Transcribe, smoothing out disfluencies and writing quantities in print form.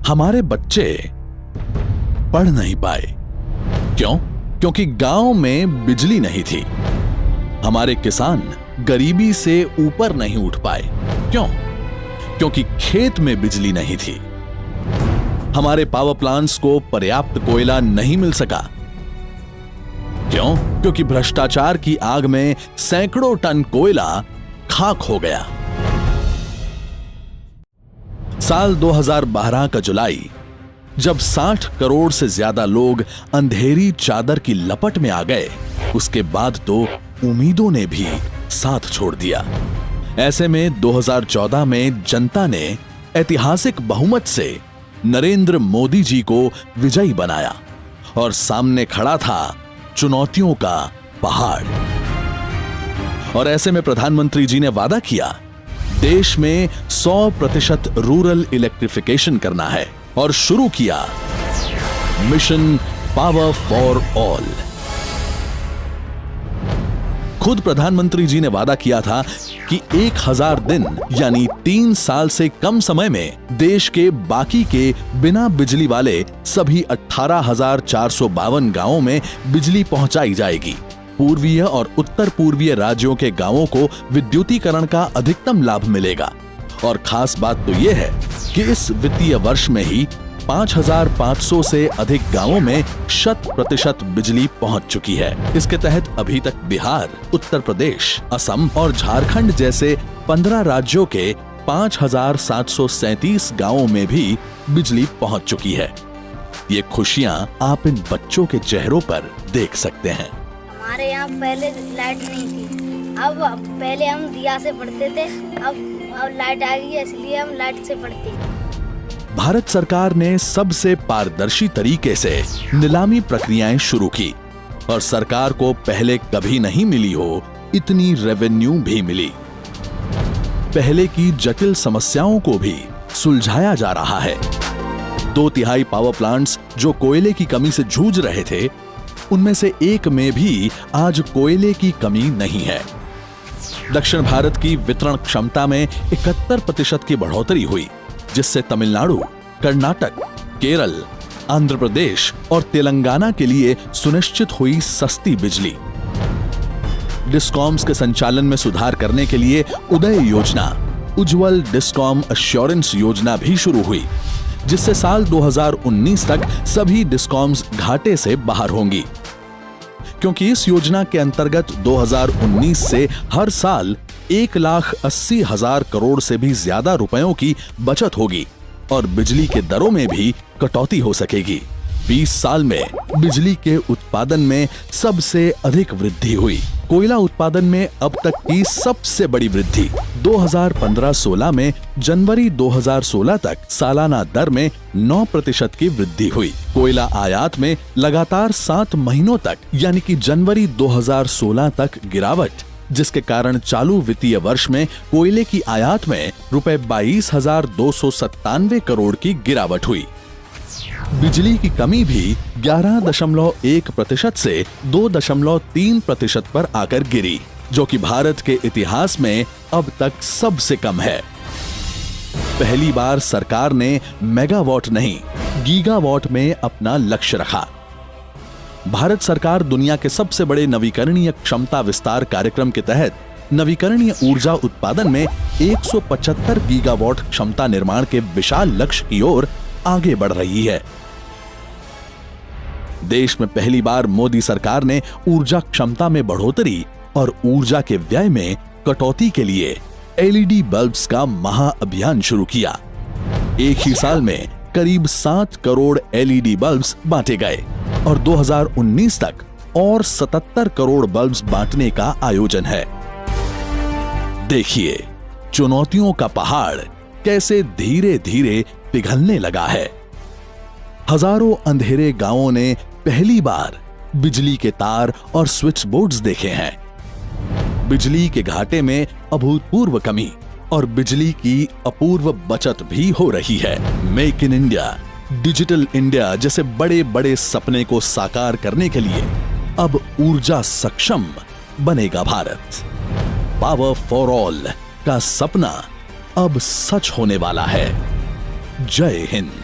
हमारे बच्चे पढ़ नहीं पाए। क्यों? क्योंकि गांव में बिजली नहीं थी। हमारे किसान गरीबी से ऊपर नहीं उठ पाए। क्यों? क्योंकि खेत में बिजली नहीं थी। हमारे पावर प्लांट्स को पर्याप्त कोयला नहीं मिल सका। क्यों? क्योंकि भ्रष्टाचार की आग में सैकड़ों टन कोयला खाक हो गया। साल 2012 का जुलाई, जब 60 करोड़ से ज्यादा लोग अंधेरी चादर की लपट में आ गए, उसके बाद तो उम्मीदों ने भी साथ छोड़ दिया। ऐसे में 2014 में जनता ने ऐतिहासिक बहुमत से नरेंद्र मोदी जी को विजयी बनाया और सामने खड़ा था चुनौतियों का पहाड़। और ऐसे में प्रधानमंत्री जी ने वादा किया, देश में 100% रूरल इलेक्ट्रिफिकेशन करना है और शुरू किया मिशन पावर फॉर ऑल। खुद प्रधानमंत्री जी ने वादा किया था कि 1000 दिन यानी 3 साल से कम समय में देश के बाकी के बिना बिजली वाले सभी 18,452 गांवों में बिजली पहुंचाई जाएगी। पूर्वीय और उत्तर पूर्वीय राज्यों के गांवों को विद्युतीकरण का अधिकतम लाभ मिलेगा। और खास बात तो यह है कि इस वित्तीय वर्ष में ही 5,500 से अधिक गांवों में 100% बिजली पहुंच चुकी है। इसके तहत अभी तक बिहार, उत्तर प्रदेश, असम और झारखंड जैसे 15 राज्यों के 5,737 गांवों में भी बिजली पहुंच चुकी है। ये खुशियां आप इन बच्चों के चेहरों पर देख सकते हैं। हमारे यहाँ पहले लाइट नहीं थी। अब पहले हम दिया से पढ़ते थे, अब लाइट आ गई है, इसलिए हम लाइट से पढ़ते हैं। भारत सरकार ने सबसे पारदर्शी तरीके से नीलामी प्रक्रियाएं शुरू की और सरकार को पहले कभी नहीं मिली हो इतनी रेवेन्यू भी मिली। पहले की जटिल समस्याओं को भी सुलझाया जा रहा है। 2/3 पावर प्लांट्स जो कोयले की कमी से जूझ रहे थे, उनमें से एक में भी आज कोयले की कमी नहीं है। दक्षिण भारत की वितरण क्षमता में 71% की बढ़ोतरी हुई, जिससे तमिलनाडु, कर्नाटक, केरल, आंध्र प्रदेश और तेलंगाना के लिए सुनिश्चित हुई सस्ती बिजली। डिस्कॉम्स के संचालन में सुधार करने के लिए उदय योजना, उज्जवल डिस्कॉम एश्योरेंस योजना भी शुरू हुई, जिससे साल 2019 तक सभी डिस्कॉम्स घाटे से बाहर होंगी। क्योंकि इस योजना के अंतर्गत 2019 से हर साल 1,80,000 करोड़ से भी ज्यादा रुपयों की बचत होगी और बिजली के दरों में भी कटौती हो सकेगी। 20 साल में बिजली के उत्पादन में सबसे अधिक वृद्धि हुई। कोयला उत्पादन में अब तक की सबसे बड़ी वृद्धि 2015-16 में जनवरी 2016 तक सालाना दर में 9% की वृद्धि हुई। कोयला आयात में लगातार 7 महीनों तक यानी कि जनवरी 2016 तक गिरावट, जिसके कारण चालू वित्तीय वर्ष में कोयले की आयात में रुपए 22,297 करोड़ की गिरावट हुई। बिजली की कमी भी 11.1% से 2.3% पर आकर गिरी, जो कि भारत के इतिहास में अब तक सबसे कम है। पहली बार सरकार ने मेगावाट नहीं, गीगावाट में अपना लक्ष्य रखा। भारत सरकार दुनिया के सबसे बड़े नवीकरणीय क्षमता विस्तार कार्यक्रम के तहत नवीकरणीय ऊर्जा उत्पादन में 175 गीगावाट क्षमता निर्माण के विशाल लक्ष्य की ओर आगे बढ़ रही है। देश में पहली बार मोदी सरकार ने ऊर्जा क्षमता में बढ़ोतरी और ऊर्जा के व्यय में कटौती के लिए एलईडी बल्ब्स का महाअभियान शुरू किया। एक ही साल में करीब 7 करोड़ एलईडी बल्ब्स बांटे गए और 2019 तक और 77 करोड़ बल्ब्स बांटने का आयोजन है। देखिए, चुनौतियों का पहाड़ कैसे धीरे धीरे पिघलने लगा है। हजारों अंधेरे गांवों ने पहली बार बिजली के तार और स्विच बोर्ड्स देखे हैं। बिजली के घाटे में अभूतपूर्व कमी और बिजली की अपूर्व बचत भी हो रही है। Make in India, digital India जैसे बड़े बड़े सपने को साकार करने के लिए अब ऊर्जा सक्षम बनेगा भारत। पावर फॉर ऑल का सपना अब सच होने वाला है। जय हिंद।